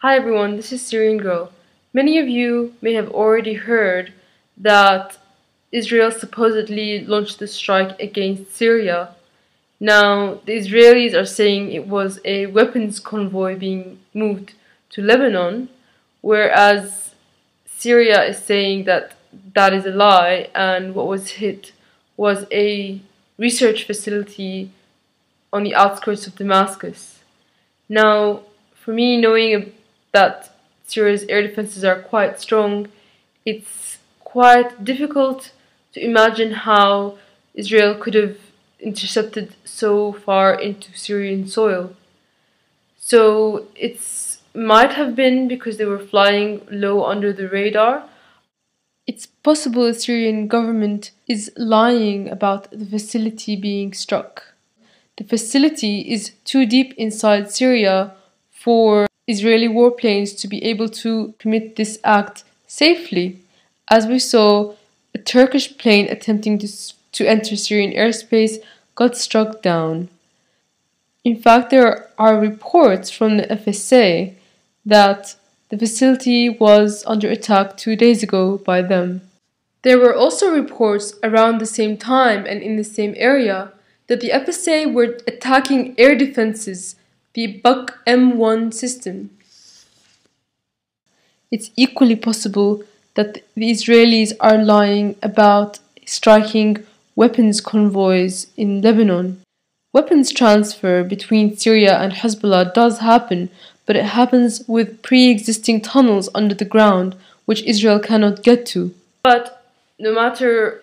Hi everyone, this is Syriangirl. Many of you may have already heard that Israel supposedly launched the strike against Syria. Now, the Israelis are saying it was a weapons convoy being moved to Lebanon, whereas Syria is saying that that is a lie and what was hit was a research facility on the outskirts of Damascus. Now, for me, knowing that Syria's air defenses are quite strong, it's quite difficult to imagine how Israel could have intercepted so far into Syrian soil. So it might have been because they were flying low under the radar. It's possible the Syrian government is lying about the facility being struck. The facility is too deep inside Syria for Israeli warplanes to be able to commit this act safely, as we saw a Turkish plane attempting to enter Syrian airspace got struck down. In fact, there are reports from the FSA that the facility was under attack 2 days ago by them. There were also reports around the same time and in the same area that the FSA were attacking air defenses, the Buk M1 system. It's equally possible that the Israelis are lying about striking weapons convoys in Lebanon. Weapons transfer between Syria and Hezbollah does happen, but it happens with pre-existing tunnels under the ground, which Israel cannot get to. But no matter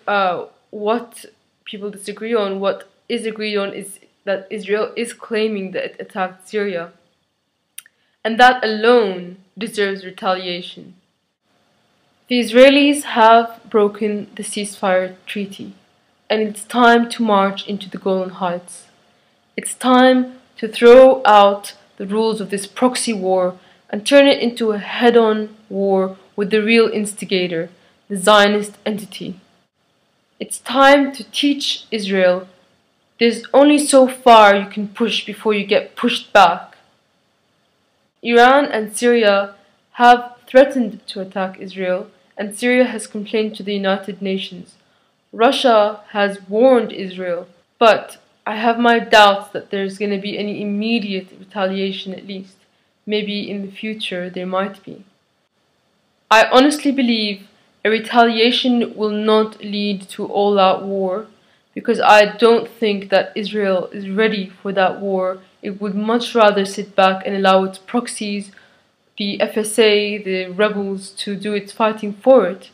what people disagree on, what is agreed on is that Israel is claiming that it attacked Syria. And that alone deserves retaliation. The Israelis have broken the ceasefire treaty, and it's time to march into the Golan Heights. It's time to throw out the rules of this proxy war and turn it into a head-on war with the real instigator, the Zionist entity. It's time to teach Israel there's only so far you can push before you get pushed back. Iran and Syria have threatened to attack Israel, and Syria has complained to the United Nations. Russia has warned Israel, but I have my doubts that there's going to be any immediate retaliation at least. Maybe in the future there might be. I honestly believe a retaliation will not lead to all-out war, because I don't think that Israel is ready for that war. It would much rather sit back and allow its proxies, the FSA, the rebels, to do its fighting for it.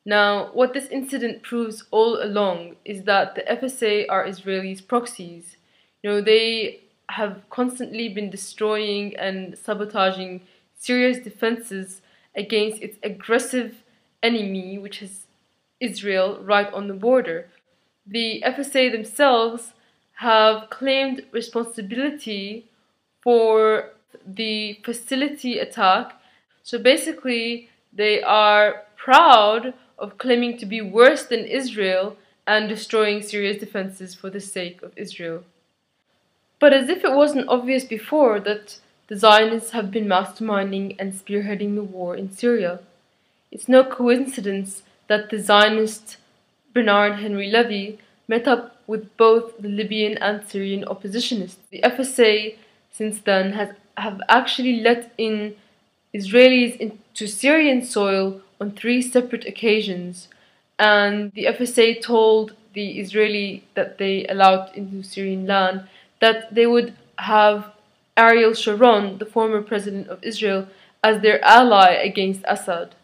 Now, what this incident proves all along is that the FSA are Israelis' proxies. They have constantly been destroying and sabotaging Syria's defenses against its aggressive enemy, which is Israel, right on the border. The FSA themselves have claimed responsibility for the facility attack. So basically, they are proud of claiming to be worse than Israel and destroying Syria's defenses for the sake of Israel. But as if it wasn't obvious before that the Zionists have been masterminding and spearheading the war in Syria, it's no coincidence that the Zionist Bernard Henry Levy met up with both the Libyan and Syrian oppositionists. The FSA since then have actually let in Israelis into Syrian soil on 3 separate occasions, and the FSA told the Israeli that they allowed into Syrian land that they would have Ariel Sharon, the former president of Israel, as their ally against Assad.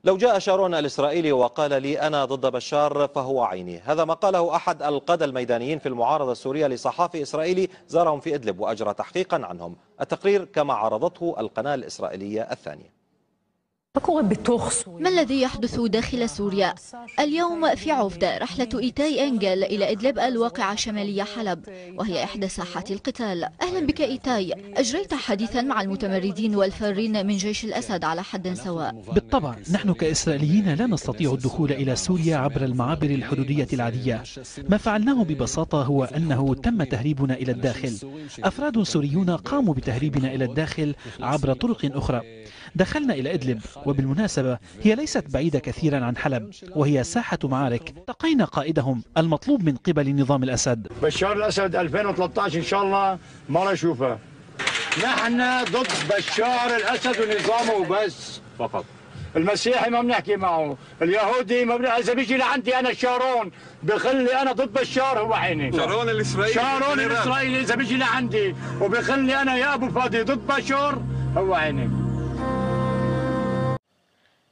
لو جاء شارون الإسرائيلي وقال لي أنا ضد بشار فهو عيني. هذا ما قاله أحد القادة الميدانيين في المعارضة السورية لصحافي إسرائيلي زارهم في إدلب وأجرى تحقيقا عنهم. التقرير كما عرضته القناة الإسرائيلية الثانية. ما الذي يحدث داخل سوريا؟ اليوم في عوفدة رحلة إيتاي أنجل إلى إدلب الواقعة شمالية حلب، وهي إحدى ساحات القتال. أهلا بك إيتاي، أجريت حديثا مع المتمردين والفارين من جيش الأسد على حد سواء. بالطبع نحن كإسرائيليين لا نستطيع الدخول إلى سوريا عبر المعابر الحدودية العادية. ما فعلناه ببساطة هو أنه تم تهريبنا إلى الداخل. أفراد سوريون قاموا بتهريبنا إلى الداخل عبر طرق أخرى. دخلنا إلى إدلب، وبالمناسبة هي ليست بعيدة كثيرا عن حلب، وهي ساحة معارك. التقينا قائدهم المطلوب من قبل نظام الأسد. بشار الأسد 2013 إن شاء الله ما نشوفه. نحن ضد بشار الأسد ونظامه بس فقط. المسيحي ما بنحكي معه، اليهودي ما بنحكي. إذا بيجي لعندي أنا شارون بخلي أنا ضد بشار هو عيني. شارون الإسرائيلي إذا بيجي لعندي وبخلي أنا يا أبو فادي ضد بشار هو عيني.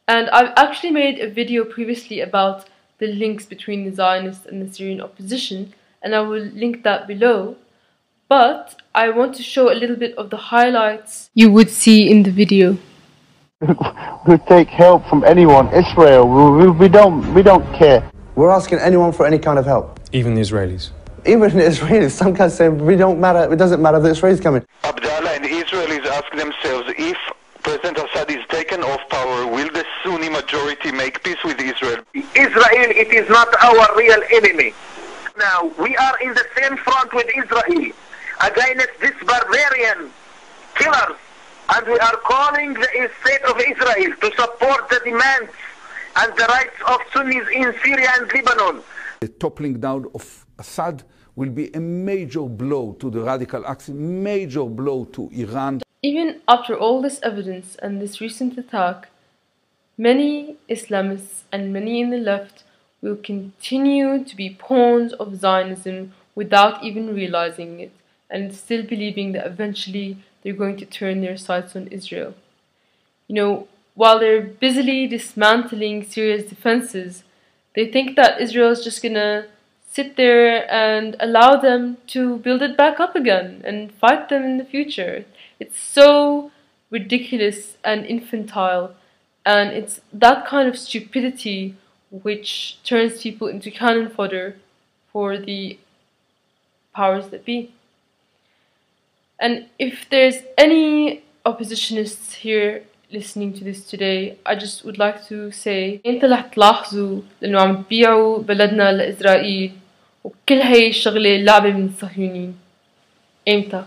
And I've actually made a video previously about the links between the Zionists and the Syrian opposition, and I will link that below. But I want to show a little bit of the highlights you would see in the video. We take help from anyone. Israel, we don't care. We're asking anyone for any kind of help. Even the Israelis. Even the Israelis. Some guys say we don't matter. It doesn't matter. The Israelis coming. Abdallah and the Israelis ask themselves, if President Assad is taken off power, will the Sunni majority make peace with Israel? Israel, it is not our real enemy. Now, we are in the same front with Israel against this barbarian killers, and we are calling the state of Israel to support the demands and the rights of Sunnis in Syria and Lebanon. The toppling down of Assad will be a major blow to the radical axis, major blow to Iran. Even after all this evidence and this recent attack, many Islamists and many in the left will continue to be pawns of Zionism without even realizing it, and still believing that eventually they're going to turn their sights on Israel. You know, while they're busily dismantling Syria's defenses, they think that Israel is just gonna sit there and allow them to build it back up again and fight them in the future. It's so ridiculous and infantile, and it's that kind of stupidity which turns people into cannon fodder for the powers that be. And if there's any oppositionists here listening to this today, I just would like to say انت رح تلاحظوا لأنه عم تبيعوا بلدنا لإسرائيل، وكل هاي الشغلة لعبة من الصهيونيين. امتى؟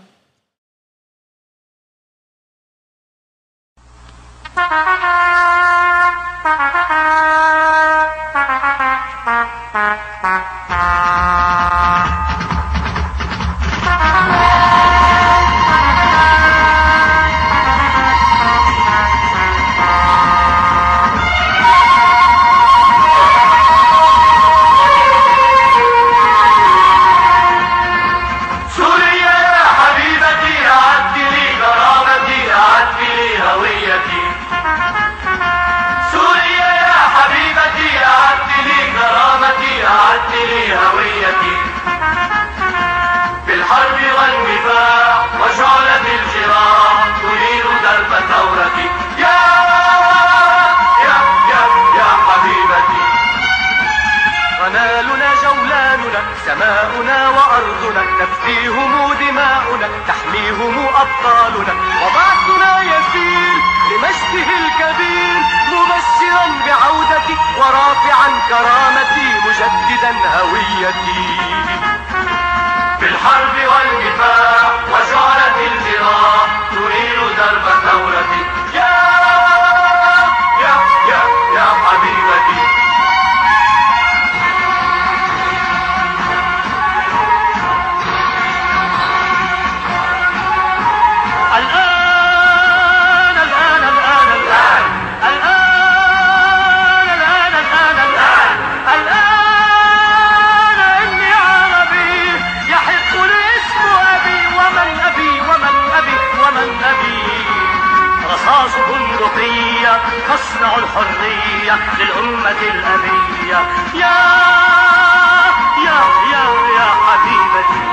سماؤنا وأرضنا تفديهم دماؤنا تحميهم أبطالنا، وبعثنا يسير لمجده الكبير مبشرا بعودتي ورافعا كرامتي مجددا هويتي. في الحرب والدفاع وشعلة الجراح تريد درب ثورتي. يا حبيبتي. تصنع الحرية للأمة الأبية. يا حبيبتي.